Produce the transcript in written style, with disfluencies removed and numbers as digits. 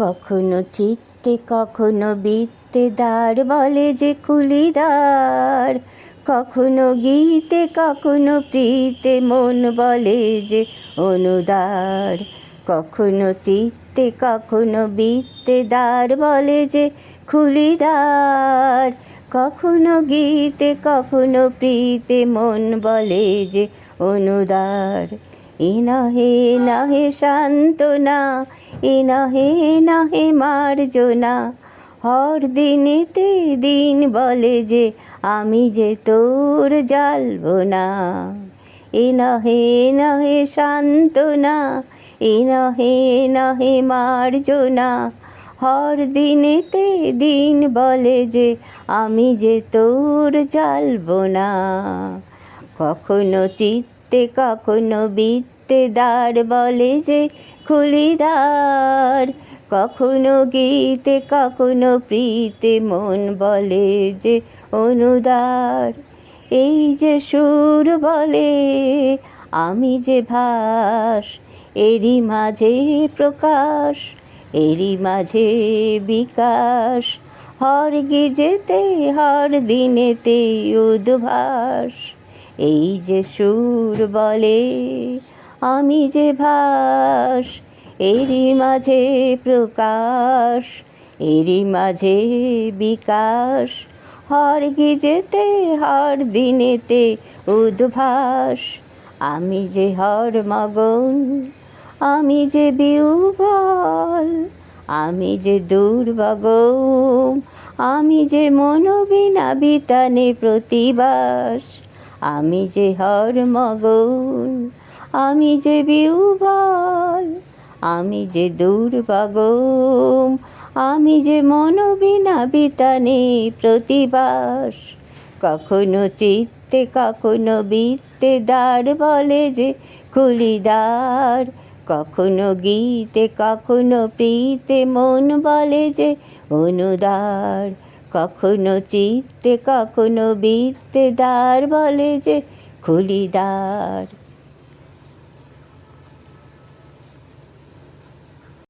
কখনো চিত্তে কখনো বৃত্তে দ্বার বলে যে খুলিদার, কখনো গীতে কখনো প্রীতে মন বলে যে অনুদার। কখনো চিত্তে কখনো বৃত্তে দ্বার বলে যে খুলিদার, কখনো গীতে কখনো প্রীতে মন বলে যে অনুদার। এ নহে সান্ত্বনা, এ নহে মার্জনা, হর দিনেতে দিন বলে যে আমি যে তোর জ্বালব না। এ নহে সান্ত্বনা, এ নহে মার্জনা, হর দিনেতে দিন বলে যে আমি যে তোর জ্বালব না। কখনো চিত্তে কখনো বৃত্তে দ্বার বলে যে খুলিদার, কখনো গীতে কখনো প্রীতে মন বলে যে অনুদার। এই যে সুর বলে আমি যে ভাস, এরই মাঝে প্রকাশ, এরই মাঝে বিকাশ, হর গিজেতে হর দিনেতে উদ্ভাস। এই যে সুর বলে আমি যে ভাস, এরই মাঝে প্রকাশ, এরই মাঝে বিকাশ, হর গিজেতে হর দিনেতে উদ্ভাস। আমি যে হর মগন, আমি যে বিহ্বল, আমি যে দুর্বগম, আমি যে মনোবিনা বিতানে প্রতিবাস। আমি যে হর মগন, আমি যে বিহ্বল, আমি যে দুর্বগম, আমি যে মনোবিনা বিতানে প্রতিবাস। কখনো চিত্তে কখনো বৃত্তে দ্বার বলে যে খুলিদার, কখনো গীতে কখনো প্রীতে মন বলে যে অনুদার। কখনো চিত্তে কখনো বৃত্তে দ্বার বলে যে খুলিদার।